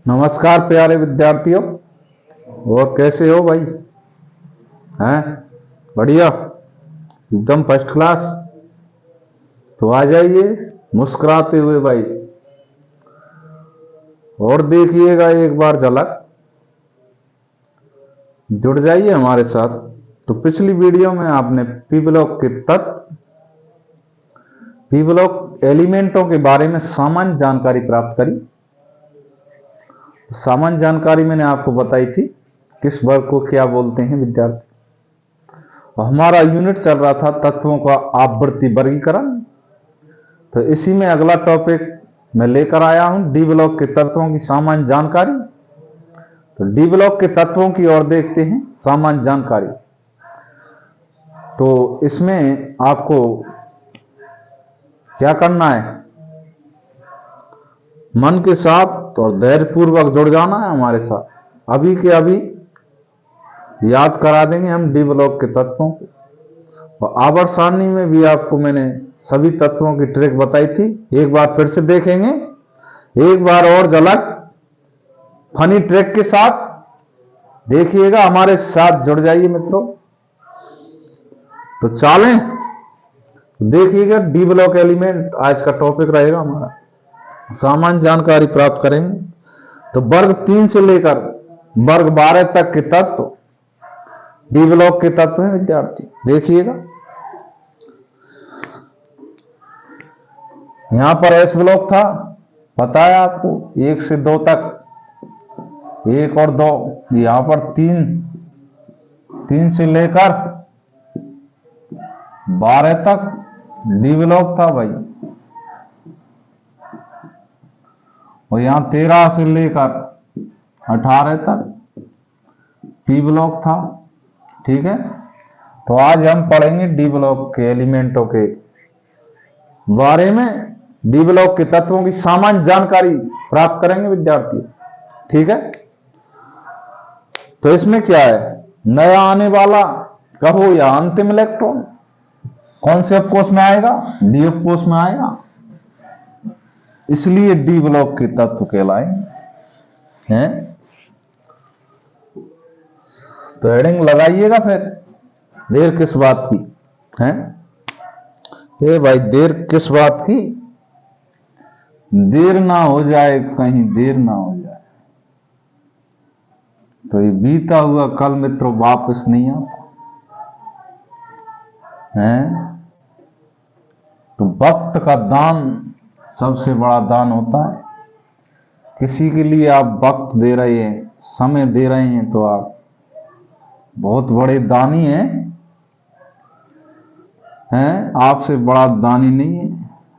नमस्कार प्यारे विद्यार्थियों। और कैसे हो भाई? हैं? बढ़िया, एकदम फर्स्ट क्लास। तो आ जाइए मुस्कुराते हुए भाई, और देखिएगा एक बार झलक, जुड़ जाइए हमारे साथ। तो पिछली वीडियो में आपने पी ब्लॉक के तत्व, पी ब्लॉक एलिमेंटों के बारे में सामान्य जानकारी प्राप्त करी। सामान्य जानकारी मैंने आपको बताई थी, किस वर्ग को क्या बोलते हैं विद्यार्थी। और हमारा यूनिट चल रहा था तत्वों का आवृत्ति वर्गीकरण। तो इसी में अगला टॉपिक मैं लेकर आया हूं, डी ब्लॉक के तत्वों की सामान्य जानकारी। तो डी ब्लॉक के तत्वों की ओर देखते हैं, सामान्य जानकारी। तो इसमें आपको क्या करना है, मन के साथ और धैर्यपूर्वक जुड़ जाना है हमारे साथ। अभी के अभी याद करा देंगे हम डी ब्लॉक के तत्वों को। और आवर्त सारणी में भी आपको मैंने सभी तत्वों की ट्रिक बताई थी, एक बार फिर से देखेंगे। एक बार और झलक फनी ट्रिक के साथ देखिएगा, हमारे साथ जुड़ जाइए मित्रों। तो चलें, देखिएगा डी ब्लॉक एलिमेंट आज का टॉपिक रहेगा हमारा। सामान्य जानकारी प्राप्त करेंगे। तो वर्ग 3 से लेकर वर्ग 12 तक के तत्व डी ब्लॉक के तत्व हैं विद्यार्थी, देखिएगा। यहां पर एस ब्लॉक था, बताया आपको 1 से 2 तक, 1 और 2। यहां पर 3 से लेकर 12 तक डी ब्लॉक था भाई। और यहां 13 से लेकर 18 तक पी ब्लॉक था। ठीक है, तो आज हम पढ़ेंगे डी ब्लॉक के एलिमेंटों के बारे में, डी ब्लॉक के तत्वों की सामान्य जानकारी प्राप्त करेंगे विद्यार्थी। ठीक है, तो इसमें क्या है, नया आने वाला कहो या अंतिम इलेक्ट्रॉन, कौन से उपकोष में आएगा? डी उपकोष में आएगा, इसलिए डी ब्लॉक के तत्व कहलाएंगे हैं। तो हेडिंग लगाइएगा फिर, देर किस बात की है? ए भाई, देर किस बात की? देर ना हो जाए, कहीं देर ना हो जाए। तो ये बीता हुआ कल मित्रों वापस नहीं आता है। तो वक्त का दान सबसे बड़ा दान होता है। किसी के लिए आप वक्त दे रहे हैं, समय दे रहे हैं, तो आप बहुत बड़े दानी हैं। आपसे बड़ा दानी नहीं है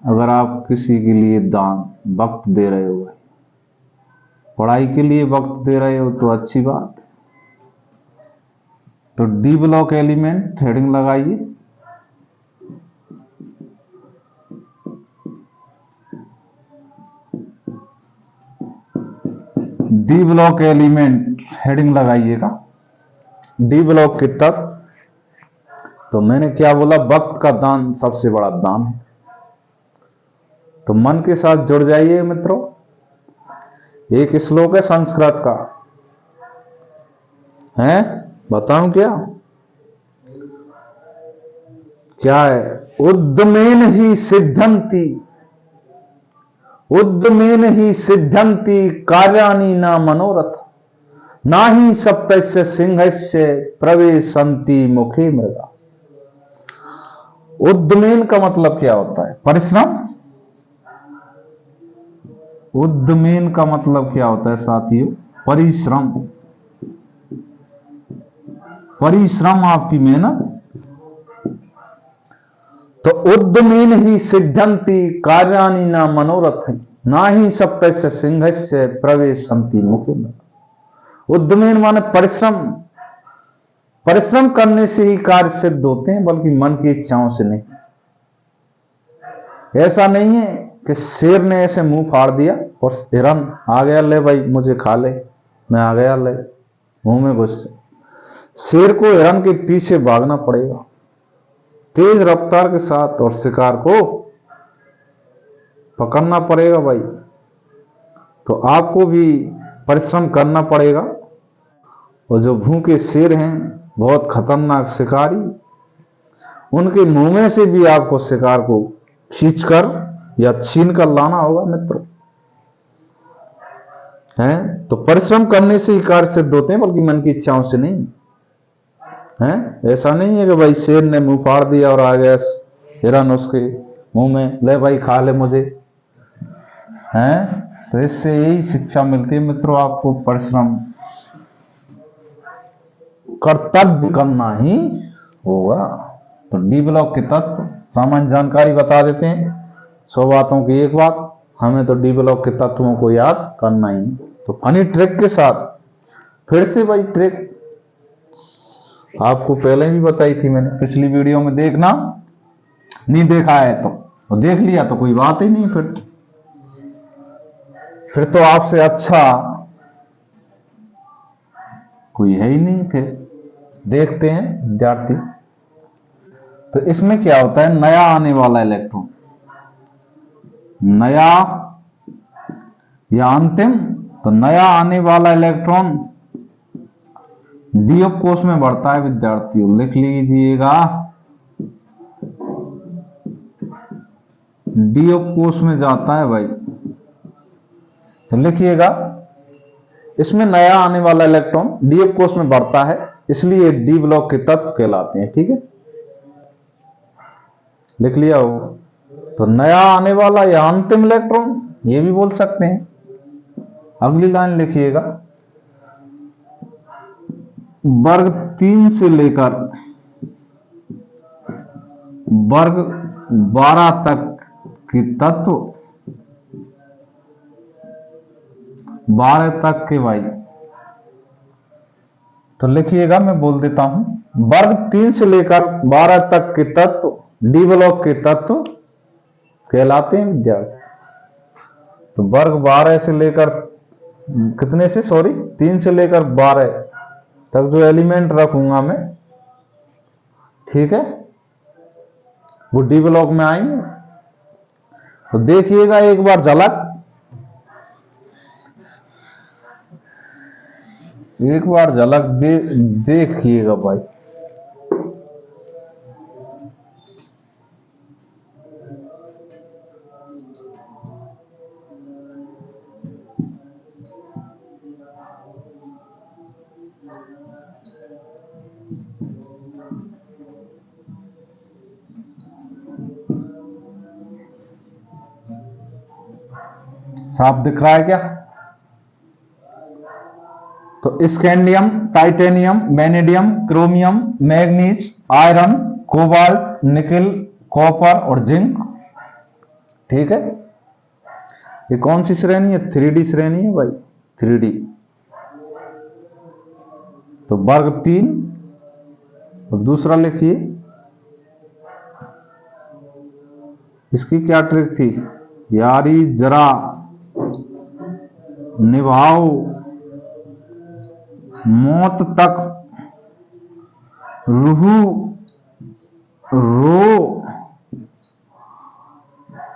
अगर आप किसी के लिए दान वक्त दे रहे हो। पढ़ाई के लिए वक्त दे रहे हो तो अच्छी बात है। तो डी ब्लॉक एलिमेंट हेडिंग लगाइए। डी ब्लॉक एलिमेंट हेडिंग लगाइएगा, डी ब्लॉक के तत्व। तो मैंने क्या बोला, वक्त का दान सबसे बड़ा दान है। तो मन के साथ जुड़ जाइए मित्रों। एक श्लोक है संस्कृत का, है बताऊं क्या? क्या है? उद्यमेन ही सिद्धंति, उद्यमेन ही सिद्धंति कार्याणि न मनोरथ, ना ही सप्तस्य सिंहस्य प्रवेशंति मुखे मृगा। उद्यमेन का मतलब क्या होता है? परिश्रम। उद्यमेन का मतलब क्या होता है साथियों? परिश्रम। परिश्रम, आपकी मेहनत। तो उद्यमेन ही सिद्धंति कार्याणि न मनोरथ, ना ही सप्तस्य सिंहस्य प्रवेशंति मुखे मृगा। उद्यमेन माने परिश्रम। परिश्रम करने से ही कार्य सिद्ध होते हैं, बल्कि मन की इच्छाओं से नहीं। ऐसा नहीं है कि शेर ने ऐसे मुंह फाड़ दिया और हिरन आ गया, ले भाई मुझे खा ले, मैं आ गया, ले मुंह में घुस। शेर को हिरन के पीछे भागना पड़ेगा तेज रफ्तार के साथ, और शिकार को पकड़ना पड़ेगा भाई। तो आपको भी परिश्रम करना पड़ेगा। और जो भूखे शेर हैं, बहुत खतरनाक शिकारी, उनके मुंह में से भी आपको शिकार को खींचकर या छीन कर लाना होगा मित्रों। हैं तो परिश्रम करने से ही कार्य सिद्ध होते हैं, बल्कि मन की इच्छाओं से नहीं। हैं ऐसा नहीं है कि भाई शेर ने मुंह फाड़ दिया और आ गया हिरन उसके मुंह में, ले भाई खा ले मुझे। हैं तो इससे यही शिक्षा मिलती है मित्रों, आपको परिश्रम कर्तव्य करना ही होगा। तो डी ब्लॉक के तत्व सामान्य जानकारी बता देते हैं। 100 बातों की एक बात, हमें तो डी ब्लॉक के तत्वों को याद करना ही। तो फनी ट्रिक के साथ फिर से भाई ट्रिक आपको पहले भी बताई थी मैंने पिछली वीडियो में, देखना नहीं देखा है तो देख लिया तो कोई बात ही नहीं, फिर तो आपसे अच्छा कोई है ही नहीं। फिर देखते हैं विद्यार्थी। तो इसमें क्या होता है, नया आने वाला इलेक्ट्रॉन, नया या अंतिम, तो नया आने वाला इलेक्ट्रॉन डी कोष में बढ़ता है विद्यार्थियों, लिख लीजिएगा डी कोष में जाता है भाई। तो लिखिएगा इसमें नया आने वाला इलेक्ट्रॉन डी कोष में बढ़ता है, इसलिए डी ब्लॉक के तत्व कहलाते हैं। ठीक है, लिख लिया हो। तो नया आने वाला या अंतिम इलेक्ट्रॉन ये भी बोल सकते हैं। अगली लाइन लिखिएगा, वर्ग 3 से लेकर वर्ग 12 तक के तत्व, 12 तक के भाई। तो लिखिएगा, मैं बोल देता हूं, वर्ग 3 से लेकर 12 तक के तत्व डी ब्लॉक के तत्व कहलाते हैं विद्यार्थी। तो वर्ग 12 से लेकर कितने से, सॉरी 3 से लेकर 12 तक जो एलिमेंट रखूंगा मैं, ठीक है, वो डी ब्लॉक में आएंगे। तो देखिएगा एक बार झलक, एक बार झलक देखिएगा भाई। साफ दिख रहा है क्या? तो scandium, titanium, vanadium, chromium, manganese, iron, cobalt, nickel, copper और जिंक। ठीक है, ये कौन सी श्रेणी है? 3D श्रेणी है भाई, 3D। तो वर्ग 3। और दूसरा लिखिए, इसकी क्या ट्रिक थी? यारी जरा निभाओ मौत तक रूह रो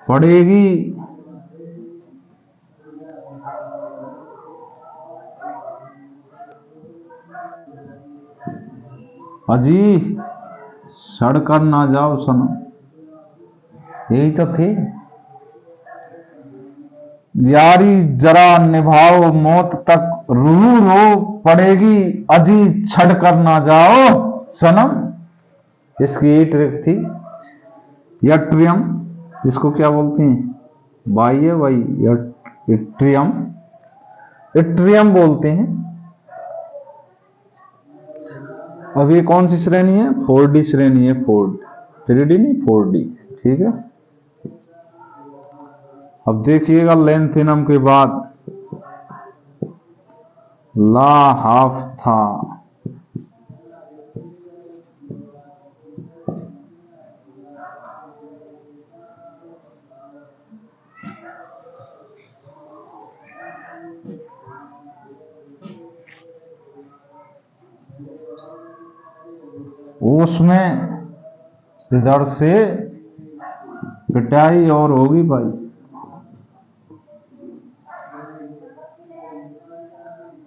पड़ेगी, अजी सड़कर ना जाओ सनम। यही तो थी, यारी जरा निभाओ मौत तक रूह रो पड़ेगी, अजी छड़ कर ना जाओ सनम। इसकी यही ट्रिक थी। यट्रियम, इसको क्या बोलते हैं? बाह्य भाई, यट्रियम, यट्रियम बोलते हैं। अब ये कौन सी श्रेणी है? 4D श्रेणी है, 3D नहीं, 4D। ठीक है, अब देखिएगा लेंथिनम के बाद ला हाफ था। उसमें इधर से पिटाई और होगी भाई।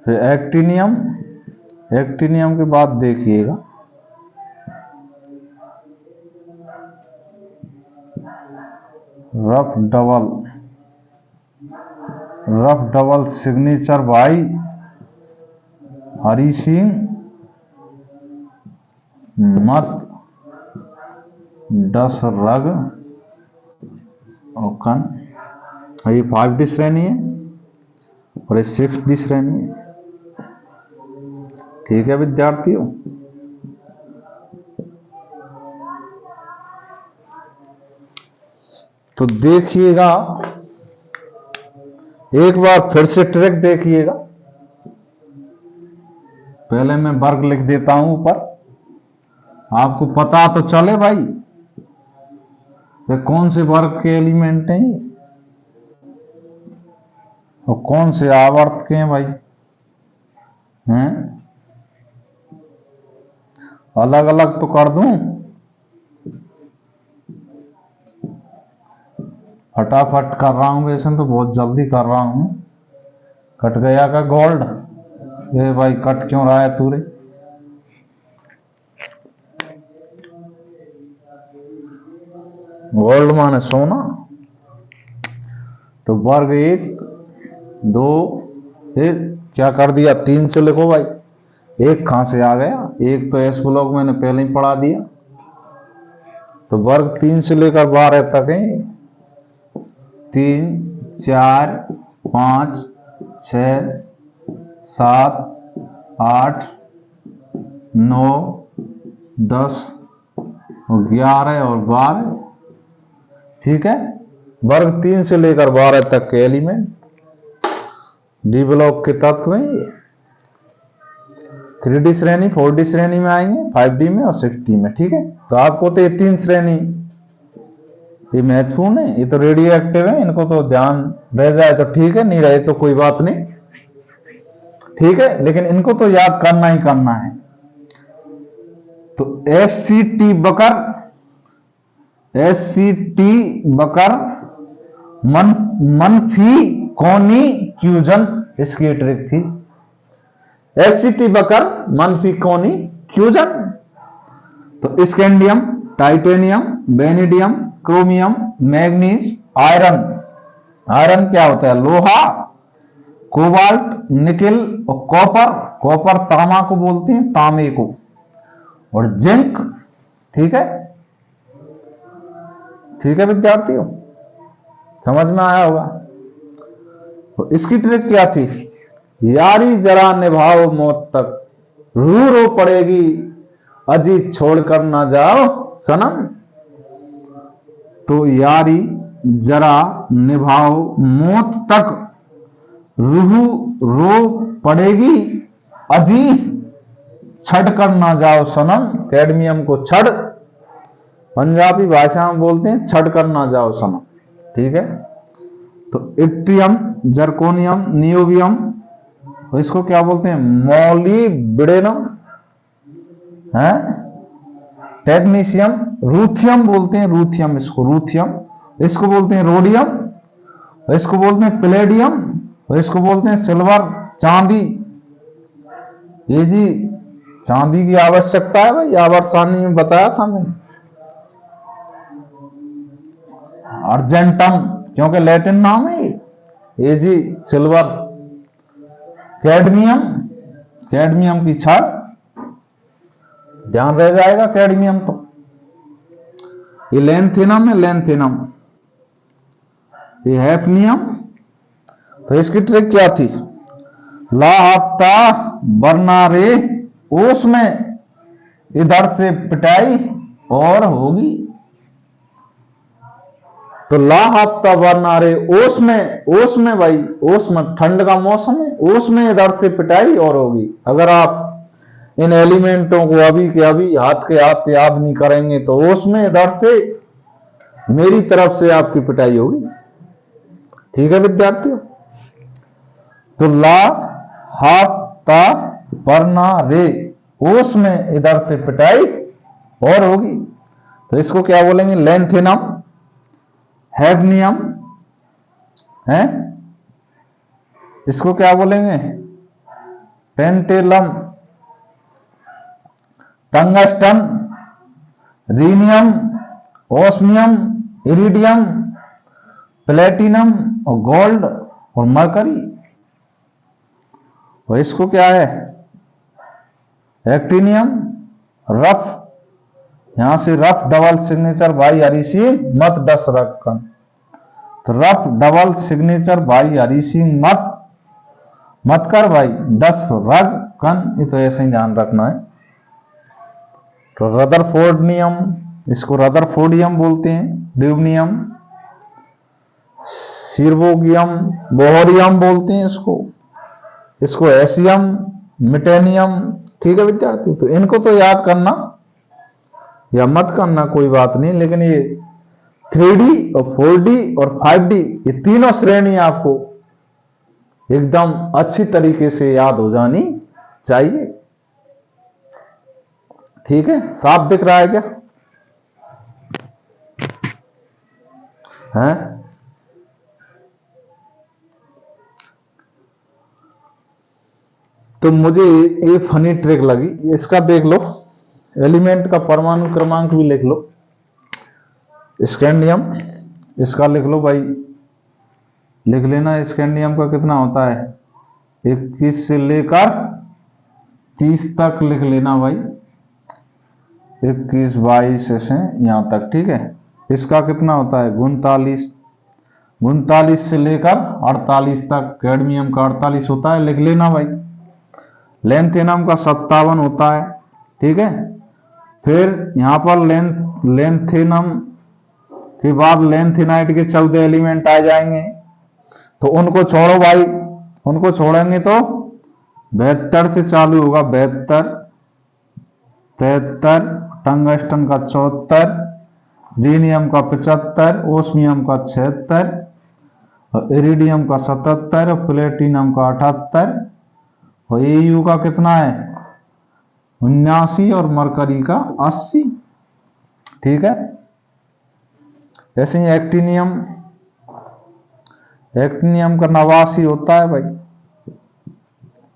फिर एक्टिनियम, एक्टिनियम के बाद देखिएगा रफ डबल सिग्नेचर भाई हरी सिंह मत दस रग ओकन। ये 5 डी श्रेणी है और ये 6 डी श्रेणी है। ठीक है विद्यार्थियों, तो देखिएगा एक बार फिर से ट्रैक देखिएगा। पहले मैं वर्ग लिख देता हूं ऊपर, आपको पता तो चले भाई ये कौन से वर्ग के एलिमेंट हैं और कौन से आवर्त के हैं भाई, हैं अलग अलग तो कर दूं, फटाफट कर रहा हूं, वैसे तो बहुत जल्दी कर रहा हूं। कट गया का गोल्ड, ये भाई कट क्यों रहा है तूरे? गोल्ड माने सोना। तो वर्ग 1 2 क्या कर दिया, 3 से लिखो भाई। एक कहां से आ गया, एक तो एस ब्लॉक मैंने पहले ही पढ़ा दिया। तो वर्ग 3 से लेकर 12 तक है। 3 4 5 6 7 8 9 10 11 और 12। ठीक है, वर्ग 3 से लेकर 12 तक के एलिमेंट डी ब्लॉक के तत्व हैं। 3 डी श्रेणी 4 डी श्रेणी में आएंगे, 5 डी में और 6 डी में। ठीक है, तो आपको तो ये 3 श्रेणी ये महत्वपूर्ण है, ये तो रेडियो एक्टिव है, इनको तो ध्यान रह जाए तो ठीक है, नहीं रहे तो कोई बात नहीं। ठीक है, लेकिन इनको तो याद करना ही करना है। तो SCT बकर मनफी कोनी क्यूजन, इसकी ट्रिक थी। SCT बकर मनफी कोनी क्यूजन। तो scandium, titanium, vanadium, chromium, manganese, iron. Iron क्या होता है, लोहा, कोबाल्ट, निकिल और कॉपर। कॉपर तांबा को बोलते हैं, तांबे को। और जिंक। ठीक है, ठीक है विद्यार्थियों, समझ में आया होगा। तो इसकी ट्रिक क्या थी, यारी जरा निभाओ मौत तक, रू रो पड़ेगी अजी छोड़कर ना जाओ सनम। तो यारी जरा निभाओ मौत तक, रूह रो पड़ेगी अजी छड़ कर ना जाओ सनम। कैडमियम को छड़, पंजाबी भाषा में बोलते हैं छड़ कर ना जाओ सनम। ठीक है, तो इट्रियम, जर्कोनियम, नियोबियम, तो इसको क्या बोलते हैं, मॉलिब्डेनम है। टेक्नीशियम, रूथियम बोलते हैं, रूथियम इसको, रूथियम। इसको बोलते हैं रोडियम, इसको बोलते हैं प्लेडियम, और इसको बोलते हैं सिल्वर, चांदी। ये जी चांदी की आवश्यकता है भाई, आवर्सानी में बताया था मैंने। अर्जेंटम, क्योंकि लैटिन नाम है ये जी, सिल्वर। कैडमियम, कैडमियम की छड़, ध्यान रह जाएगा कैडमियम तो। ये लेंथेनम है, लेंथेनम। ये हैफनियम। तो इसकी ट्रिक क्या थी, ला हफ्ता बरना रे ओस में इधर से पिटाई और होगी। तो ला हफ्ता बरना रे ओस में भाई, ओस में ठंड का मौसम है, ओस में इधर से पिटाई और होगी। अगर आप इन एलिमेंटों को अभी के अभी हाथ के हाथ याद नहीं करेंगे तो ओस में इधर से मेरी तरफ से आपकी पिटाई होगी। ठीक है विद्यार्थियों, तो ला हफ्ता बरना रे ओस में इधर से पिटाई और होगी। तो इसको क्या बोलेंगे, लेंथेनम, हैफनियम है। इसको क्या बोलेंगे, tantalum, tungsten, rhenium, osmium, iridium, platinum और गोल्ड और मरकरी। और इसको क्या है, एक्टिनियम, रफ, यहां से रफ डबल सिग्नेचर भाई हरीसी मत 10 रखन, तो रफ डबल सिग्नेचर भाई हरीसी मत कर भाई 10 रग कन, ये तो ऐसे ही ध्यान रखना है। तो रदरफोर्डियम, इसको रदरफोर्डियम बोलते हैं, ड्यूबनियम, सिर्वोगियम, बोहरियम बोलते हैं इसको एसियम, मिटेनियम। ठीक है विद्यार्थी, तो इनको तो याद करना या मत करना कोई बात नहीं, लेकिन ये 3D और 4D और 5D ये तीनों श्रेणी आपको एकदम अच्छी तरीके से याद हो जानी चाहिए। ठीक है, साफ दिख रहा है क्या? है तो मुझे ये फनी ट्रिक लगी, इसका देख लो, एलिमेंट का परमाणु क्रमांक भी लिख लो। स्कैंडियम, इसका लिख लो भाई, लिख लेना स्कैंडियम का कितना होता है, 21 से लेकर 30 तक लिख लेना भाई, 21, 22 ऐसे यहां तक। ठीक है, इसका कितना होता है 39 से लेकर 48 तक, कैडमियम का 48 होता है, लिख लेना भाई। लेंथेनम का 57 होता है। ठीक है, फिर यहां पर लेंथेनम के बाद लेंथेनाइट के 14 एलिमेंट आ जाएंगे, तो उनको छोड़ो भाई, उनको छोड़ेंगे तो 72 से चालू होगा, 72, 73, टंगस्टन का 74, रीनियम का 75, ओस्मियम का 76 और इरिडियम का 77 और प्लेटिनम का 78 और एयू का कितना है 79 और मरकरी का 80। ठीक है, ऐसे ही एक्टिनियम का 89 होता है भाई,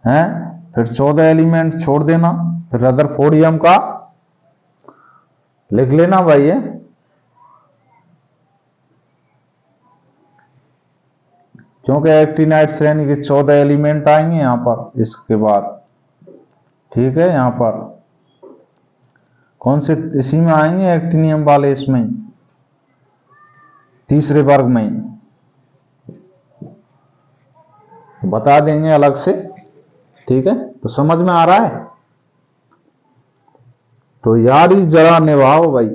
हैं। फिर 14 एलिमेंट छोड़ देना, फिर रदरफोर्डियम का लिख लेना भाई ये, क्योंकि एक्टिनाइट श्रेणी के 14 एलिमेंट आएंगे यहां पर इसके बाद। ठीक है, यहां पर कौन से इसी में आएंगे एक्टिनियम वाले, इसमें तीसरे वर्ग में बता देंगे अलग से। ठीक है, तो समझ में आ रहा है, तो यारी जरा निभाओ भाई,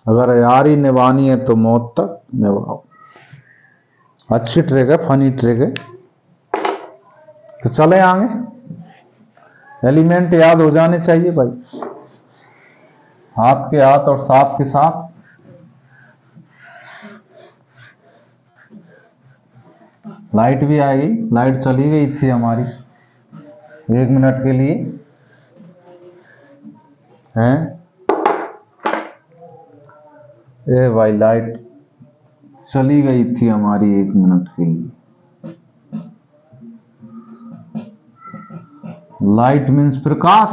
अगर यारी निभानी है तो मौत तक निभाओ। अच्छी ट्रिक है, फनी ट्रिक है। तो चले आगे, एलिमेंट याद हो जाने चाहिए भाई, हाथ के हाथ और साथ के साथ। लाइट भी आ गई, लाइट चली गई थी हमारी 1 मिनट के लिए, हैं। ए भाई लाइट चली गई थी हमारी 1 मिनट के लिए। लाइट मीन्स प्रकाश,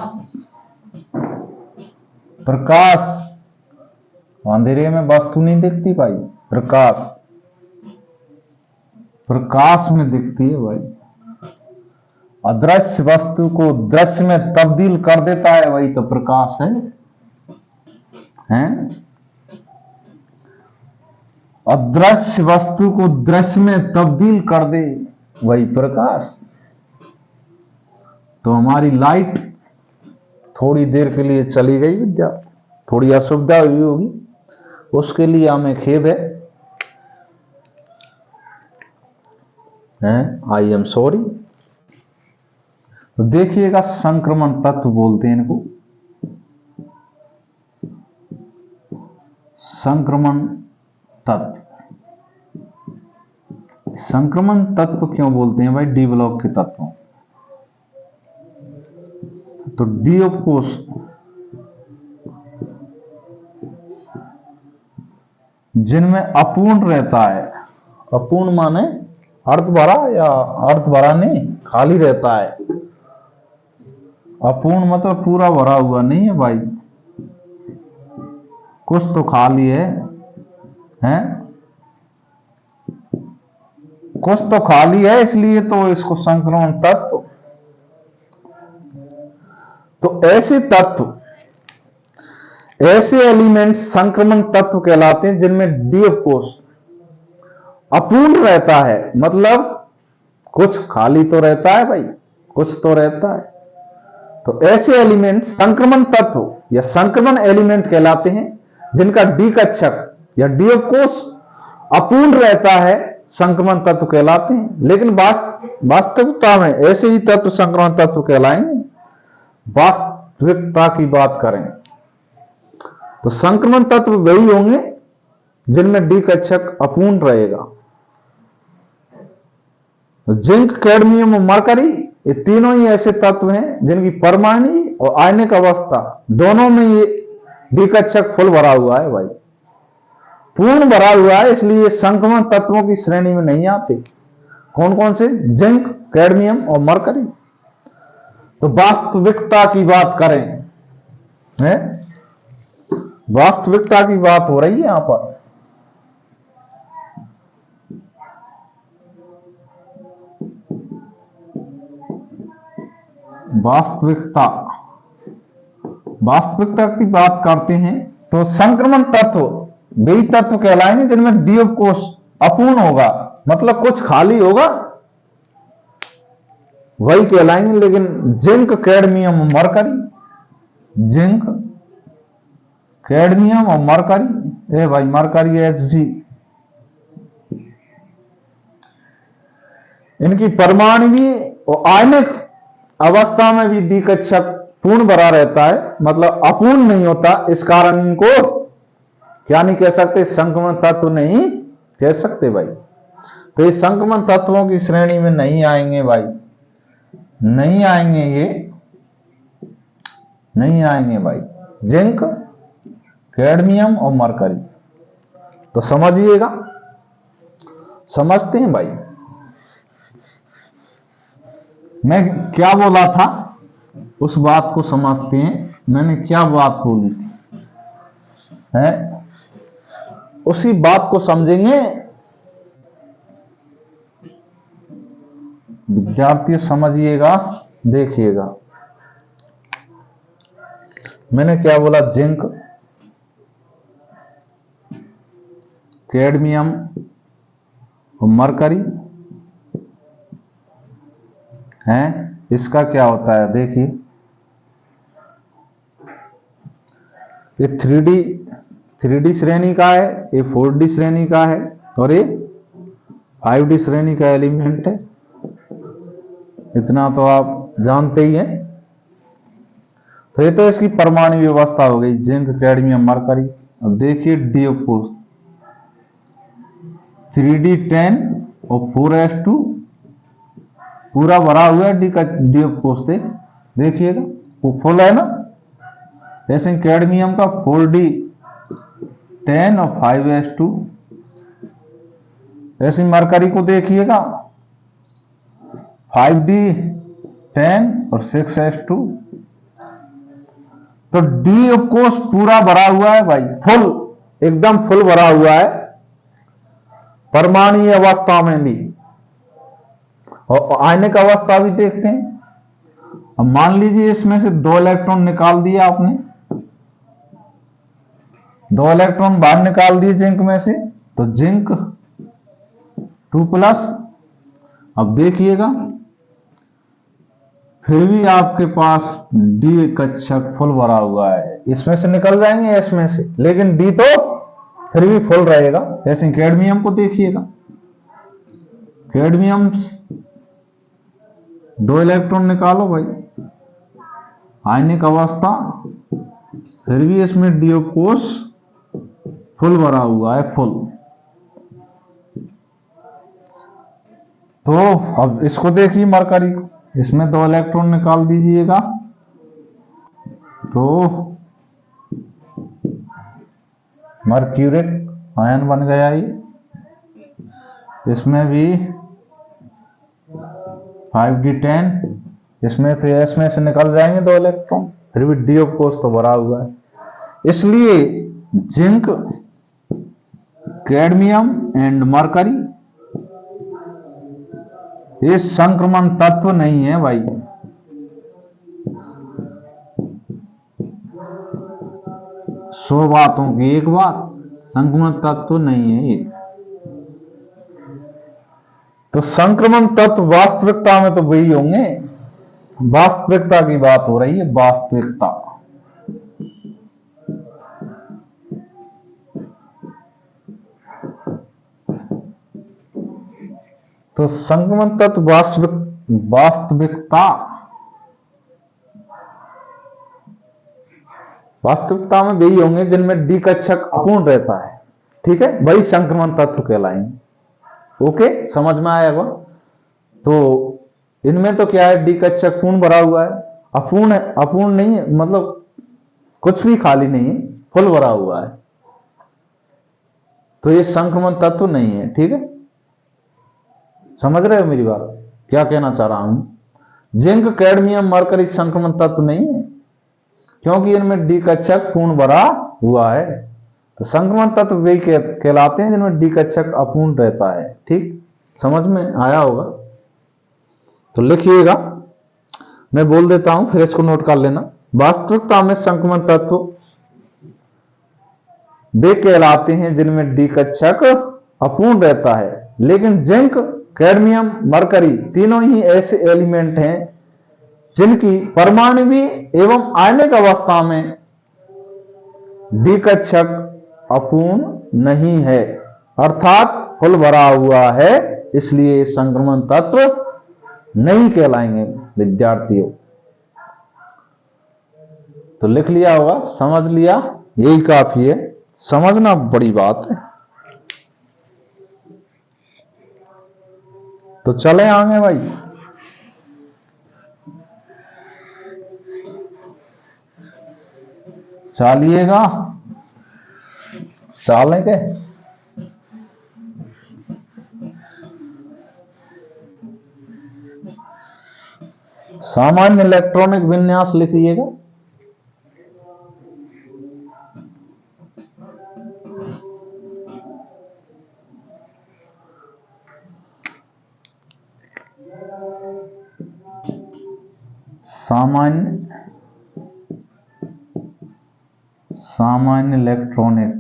प्रकाश, अंधेरे में वस्तु नहीं दिखती भाई, प्रकाश, प्रकाश में दिखती है भाई। अदृश्य वस्तु को दृश्य में तब्दील कर देता है, वही तो प्रकाश है, हैं। अदृश्य वस्तु को दृश्य में तब्दील कर दे, वही प्रकाश। तो हमारी लाइट थोड़ी देर के लिए चली गई विद्यार्थी, थोड़ी असुविधा हुई होगी, उसके लिए हमें खेद है, आई एम सॉरी। तो देखिएगा, संक्रमण तत्व बोलते हैं इनको, संक्रमण तत्व। संक्रमण तत्व क्यों बोलते हैं भाई, डी ब्लॉक के तत्वों। तो डी ऑफ कोर्स जिनमें अपूर्ण रहता है, अपूर्ण माने अर्ध भरा या अर्ध भरा नहीं, खाली रहता है, अपूर्ण मतलब पूरा भरा हुआ नहीं है भाई, कुछ तो खाली है, हैं? कुछ तो खाली है, इसलिए तो इसको संक्रमण तत्व। तो ऐसे तत्व, ऐसे एलिमेंट संक्रमण तत्व कहलाते हैं जिनमें डी ऑफ कोर्स अपूर्ण रहता है, मतलब कुछ खाली तो रहता है भाई, कुछ तो रहता है। तो ऐसे एलिमेंट संक्रमण तत्व या संक्रमण एलिमेंट कहलाते हैं जिनका डी कक्षक या डी ऑफ कोर्स अपूर्ण रहता है, संक्रमण तत्व कहलाते हैं। लेकिन वास्तविकता में ऐसे ही तत्व संक्रमण तत्व कहलाएंगे। वास्तविकता की बात करें तो संक्रमण तत्व वही होंगे जिनमें डी कक्षक अपूर्ण रहेगा। जिंक, कैडमियम और मरकरी, ये तीनों ही ऐसे तत्व हैं जिनकी परमाणु और आयनिक अवस्था दोनों में ये डी कक्षक फुल भरा हुआ है भाई, पूर्ण भरा हुआ है, इसलिए संक्रमण तत्वों की श्रेणी में नहीं आते। कौन कौन से? जिंक, कैडमियम और मरकरी। तो वास्तविकता की बात करें, है? वास्तविकता की बात हो रही है यहां पर। वास्तविकता की बात करते हैं तो संक्रमण तत्व वही तत्व कहलाएंगे जिनमें डी ऑफ कोर्स अपूर्ण होगा, मतलब कुछ खाली होगा, वही कहलाएंगे। लेकिन जिंक, कैडमियम और मरकरी, जिंक, कैडमियम और मरकरी, ए भाई मरकरी Hg, इनकी परमाणुवीय और आयनिक अवस्था में भी डी कक्षक पूर्ण भरा रहता है, मतलब अपूर्ण नहीं होता। इस कारण इनको क्या नहीं कह सकते? संक्रमण तत्व नहीं कह सकते भाई। तो ये संक्रमण तत्वों की श्रेणी में नहीं आएंगे भाई, नहीं आएंगे, ये नहीं आएंगे भाई, जिंक, कैडमियम और मरकरी। तो समझिएगा, समझते हैं भाई मैं क्या बोला था, उस बात को समझते हैं। मैंने क्या बात बोली थी, है? उसी बात को समझेंगे विद्यार्थी, समझिएगा, देखिएगा। मैंने क्या बोला? जिंक, कैडमियम और मरकरी है, इसका क्या होता है देखिए, ये 3D श्रेणी का है, ये 4D श्रेणी का है और ये 5D श्रेणी का एलिमेंट है। इतना तो आप जानते ही हैं। तो ये तो इसकी परमाणु व्यवस्था हो गई, जिंक, कैडमियम, मरकरी। अब देखिए डी ऑफ कोर्स 3D10 और 4s2 पूरा भरा हुआ है डी ऑफ कोर्स से, देखिएगा वो फुल है ना। ऐसे कैडमियम का 4D10 और 5s2, ऐसे मरकरी को देखिएगा 5D10 और 6s2। तो डी ऑफ कोर्स पूरा भरा हुआ है भाई, फुल, एकदम फुल भरा हुआ है, परमाणु अवस्था में भी और आयनिक अवस्था भी देखते हैं। अब मान लीजिए इसमें से 2 इलेक्ट्रॉन निकाल दिया आपने, 2 इलेक्ट्रॉन बाहर निकाल दिए जिंक में से, तो जिंक 2+। अब देखिएगा फिर भी आपके पास डी कक्षक फुल भरा हुआ है, इसमें से निकल जाएंगे इसमें से, लेकिन डी तो फिर भी फुल रहेगा। जैसे कैडमियम को देखिएगा, कैडमियम 2 इलेक्ट्रॉन निकालो भाई, आयनिक अवस्था, फिर भी इसमें डी ऑफ कोर्स फुल भरा हुआ है, फुल। तो अब इसको देखिए मरकरी को, इसमें 2 इलेक्ट्रॉन निकाल दीजिएगा तो मर्क्यूरिक आयन बन गया ये। इसमें भी 5D10 इसमें से निकल जाएंगे 2 इलेक्ट्रॉन, फिर भी डी ऑफ कोर्स तो भरा हुआ है। इसलिए जिंक, कैडमियम एंड मरकरी ये संक्रमण तत्व नहीं है भाई। सौ बातों की एक बात, संक्रमण तत्व नहीं है ये। तो संक्रमण तत्व वास्तविकता में तो वही होंगे, वास्तविकता की बात हो रही है, वास्तविकता। तो संक्रमण तत्व वास्तविकता में वही होंगे जिनमें डी कक्षक अपूर्ण रहता है, ठीक है, वही संक्रमण तत्व कहलाएंगे। ओके, समझ में आएगा। तो इनमें तो क्या है, डी कक्षक पूर्ण भरा हुआ है, अपूर्ण नहीं है, मतलब कुछ भी खाली नहीं है, फुल भरा हुआ है, तो ये संक्रमण तत्व नहीं है, ठीक है। समझ रहे हो मेरी बात, क्या कहना चाह रहा हूं। जिंक, कैडमियम, मरकरी संक्रमण तत्व नहीं है, क्योंकि इनमें डी कक्षक पूर्ण भरा हुआ है। तो संक्रमण तत्व वही कहलाते हैं जिनमें डी कक्षक अपूर्ण रहता है, ठीक, समझ में आया होगा। तो लिखिएगा, मैं बोल देता हूं, फिर इसको नोट कर लेना। वास्तविकता में संक्रमण तत्व वे कहलाते हैं जिनमें डी कक्षक अपूर्ण रहता है, लेकिन जिंक, कैडमियम, मरकरी तीनों ही ऐसे एलिमेंट हैं जिनकी परमाणुवीय एवं आयनिक अवस्था में डी कक्षक अपूर्ण नहीं है, अर्थात फुल भरा हुआ है, इसलिए संक्रमण तत्व नहीं कहलाएंगे विद्यार्थियों। तो लिख लिया होगा, समझ लिया, यही काफी है, समझना बड़ी बात है। तो चले आगे भाई, चलिएगा, चलेंगे। सामान्य इलेक्ट्रॉनिक विन्यास लिखिएगा। सामान्य इलेक्ट्रॉनिक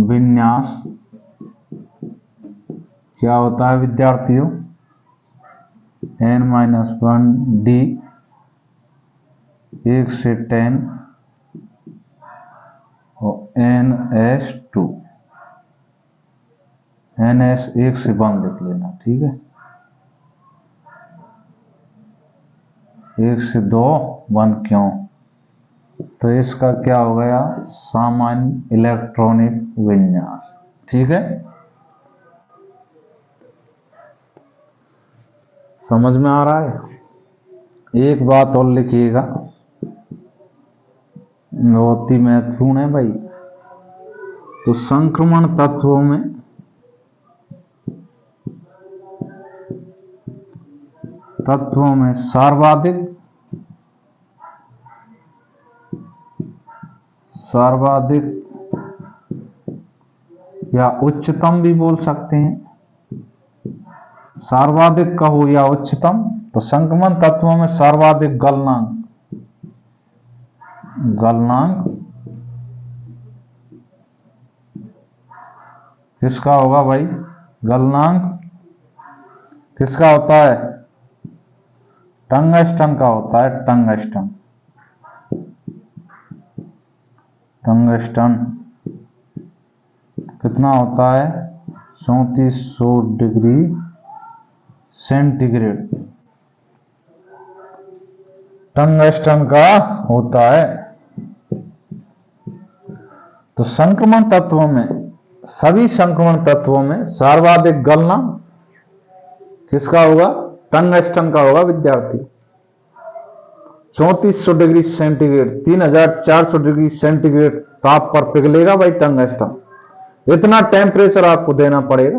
विन्यास क्या होता है विद्यार्थियों, n-1 d 1 से 10 और ns2, ns 1 से 1 लिख लेना, ठीक है, 1 से 2 1 क्यों, तो इसका क्या हो गया, सामान्य इलेक्ट्रॉनिक विन्यास, ठीक है। समझ में आ रहा है। एक बात और लिखिएगा, बहुत ही महत्वपूर्ण है भाई। तो संक्रमण तत्वों में सर्वाधिक या उच्चतम भी बोल सकते हैं, सर्वाधिक कहो या उच्चतम। तो संक्रमण तत्वों में सर्वाधिक गलनांक किसका होगा भाई, गलनांक किसका होता है, टंगस्टन का होता है, टंगस्टन कितना होता है, 3400 डिग्री सेंटीग्रेड टंगस्टन का होता है। तो संक्रमण तत्वों में, सभी संक्रमण तत्वों में सर्वाधिक गलनांक किसका होगा, टंगस्टन का होगा विद्यार्थी। 3400 डिग्री सेंटीग्रेड, 3400 डिग्री सेंटीग्रेड ताप पर पिघलेगा भाई टंगस्टन, इतना टेम्परेचर आपको देना पड़ेगा।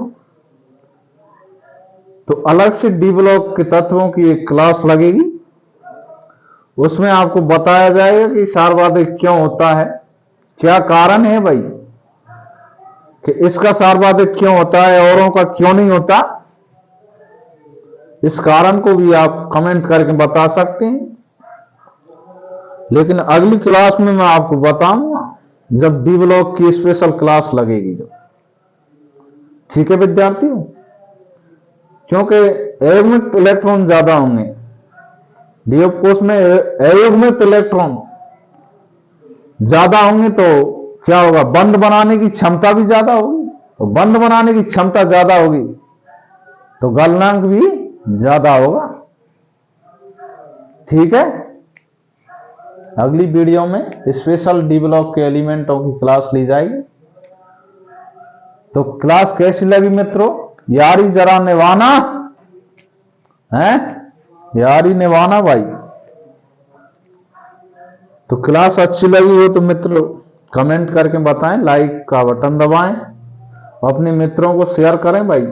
तो अलग से डी ब्लॉक के तत्वों की एक क्लास लगेगी, उसमें आपको बताया जाएगा कि सार्वधातुक क्यों होता है, क्या कारण है भाई कि इसका सार्वधातुक क्यों होता है, औरों का क्यों नहीं होता। इस कारण को भी आप कमेंट करके बता सकते हैं, लेकिन अगली क्लास में मैं आपको बताऊंगा जब डी ब्लॉक की स्पेशल क्लास लगेगी जब। ठीक है विद्यार्थियों, क्योंकि अयुग्मित इलेक्ट्रॉन ज्यादा होंगे डी कोष में, अयुग्मित इलेक्ट्रॉन ज्यादा होंगे तो क्या होगा, बंध बनाने की क्षमता भी ज्यादा होगी, तो बंध बनाने की क्षमता ज्यादा होगी तो गलनांक भी ज्यादा होगा। ठीक है, अगली वीडियो में स्पेशल डी ब्लॉक के एलिमेंटों की क्लास ली जाएगी। तो क्लास कैसी लगी मित्रों, यारी जरा निभाना है, यारी निभाना भाई। तो क्लास अच्छी लगी हो तो मित्रों कमेंट करके बताएं, लाइक का बटन दबाएं, अपने मित्रों को शेयर करें भाई।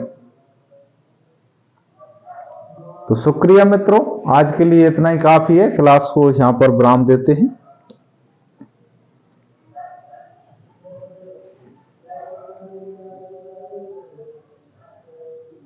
तो शुक्रिया मित्रों, आज के लिए इतना ही काफी है, क्लास को यहां पर विराम देते हैं।